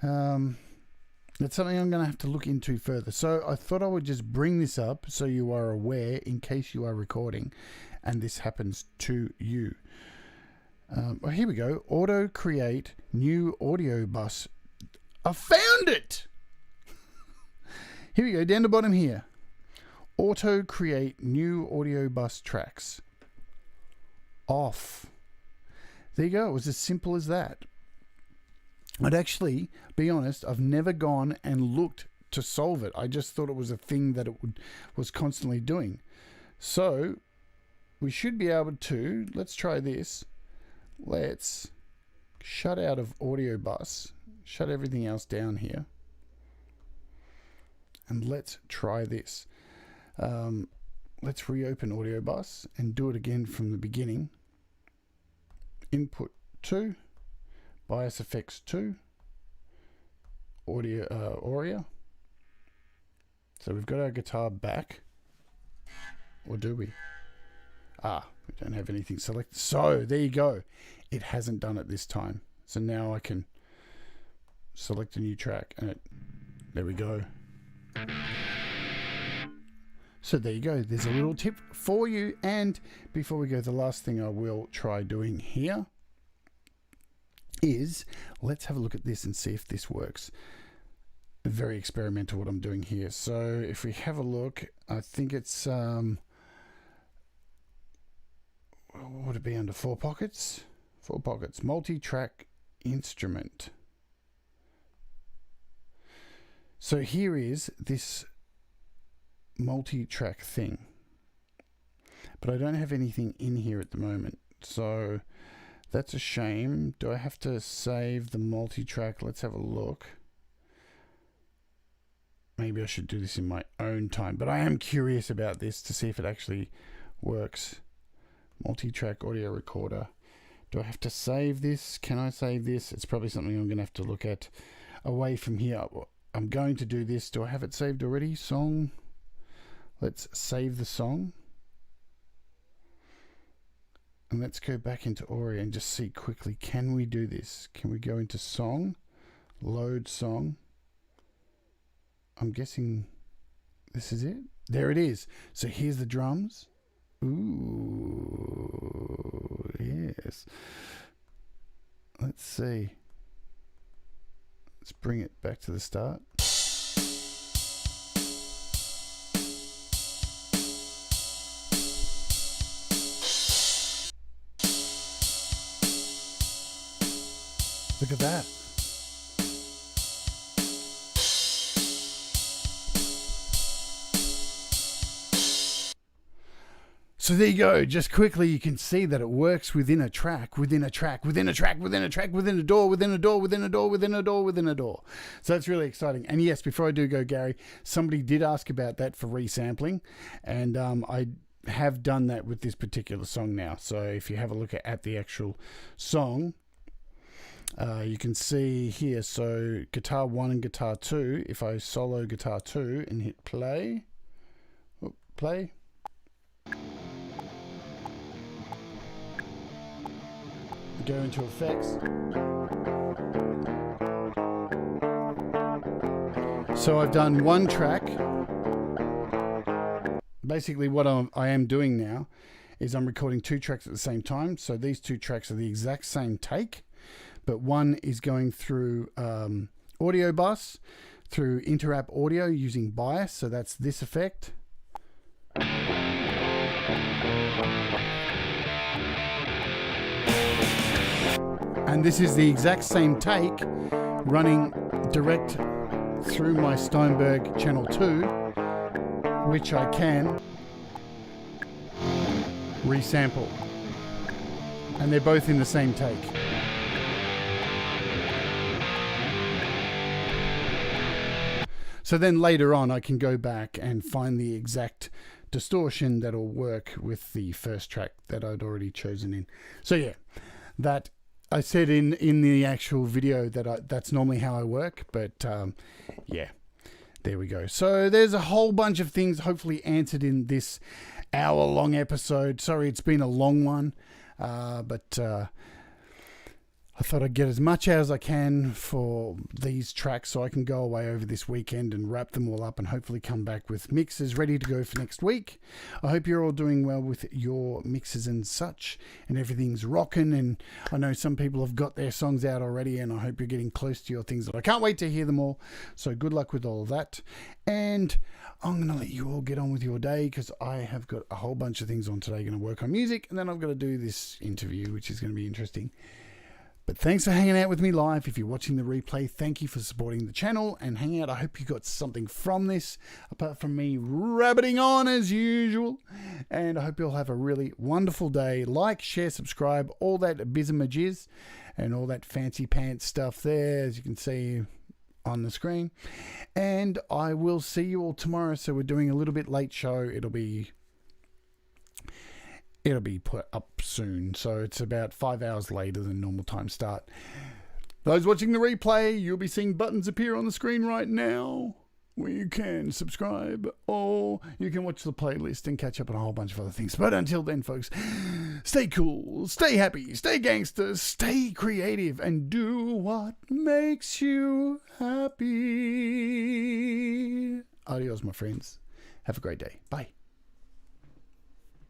That's something I'm going to have to look into further. So I thought I would just bring this up so you are aware in case you are recording and this happens to you. Oh, here we go. Auto create new audio bus. I found it! Here we go, down the bottom here. Auto create new audio bus tracks. Off. There you go. It was as simple as that. I'd actually, be honest, I've never gone and looked to solve it. I just thought it was a thing that it was constantly doing. So we should be able to, let's try this. Let's shut out of audio bus, shut everything else down here. And let's try this. Let's reopen audio bus and do it again from the beginning. Input 2, bias effects 2, audio Aurea. So we've got our guitar back, or do we? We don't have anything selected. So there you go. It hasn't done it this time. So now I can select a new track and there we go. So there you go. There's a little tip for you. And before we go, the last thing I will try doing here is let's have a look at this and see if this works. Very experimental what I'm doing here. So if we have a look, I think it's what would it be under 4 pockets? 4 pockets, multi-track instrument. So here is this multi-track thing, but I don't have anything in here at the moment, so that's a shame. Do I have to save the multi-track? Let's have a look. Maybe I should do this in my own time, but I am curious about this to see if it actually works. Multi-track audio recorder. Do I have to save this? Can I save this? It's probably something I'm going to have to look at away from here. I'm going to do this. Do I have it saved already? Song. Let's save the song. And let's go back into Aurea and just see quickly. Can we do this? Can we go into song? Load song. I'm guessing this is it. There it is. So here's the drums. Ooh, yes. Let's see. Let's bring it back to the start. Look at that. So there you go. Just quickly, you can see that it works within a track, within a track, within a track, within a track, within a door, within a door, within a door, within a door, within a door. So that's really exciting. And yes, before I do go, Gary, somebody did ask about that for resampling, and I have done that with this particular song now. So if you have a look at the actual song, you can see here. So guitar 1 and guitar 2. If I solo guitar 2 and hit play, play. Go into effects. So I've done one track. Basically what I am doing now is I'm recording 2 tracks at the same time. So these 2 tracks are the exact same take, but one is going through audio bus, through interrupt audio using bias. So that's this effect. And this is the exact same take running direct through my Steinberg channel 2, which I can resample. And they're both in the same take. So then later on, I can go back and find the exact distortion that'll work with the first track that I'd already chosen in. So yeah, that I said in the actual video that that's normally how I work, but yeah, there we go. So there's a whole bunch of things hopefully answered in this hour-long episode. Sorry, it's been a long one, but I thought I'd get as much out as I can for these tracks so I can go away over this weekend and wrap them all up and hopefully come back with mixes ready to go for next week. I hope you're all doing well with your mixes and such, and everything's rocking. And I know some people have got their songs out already, and I hope you're getting close to your things. I can't wait to hear them all. So good luck with all of that. And I'm going to let you all get on with your day because I have got a whole bunch of things on today. Going to work on music, and then I've got to do this interview, which is going to be interesting. But thanks for hanging out with me live. If you're watching the replay, thank you for supporting the channel and hanging out. I hope you got something from this, apart from me rabbiting on as usual. And I hope you'll have a really wonderful day. Like, share, subscribe, all that bizamajiz and all that fancy pants stuff there, as you can see on the screen. And I will see you all tomorrow. So we're doing a little bit late show. It'll be put up soon, so it's about 5 hours later than normal time start. Those watching the replay, you'll be seeing buttons appear on the screen right now where you can subscribe or you can watch the playlist and catch up on a whole bunch of other things. But until then, folks, stay cool, stay happy, stay gangster, stay creative, and do what makes you happy. Adios, my friends. Have a great day. Bye.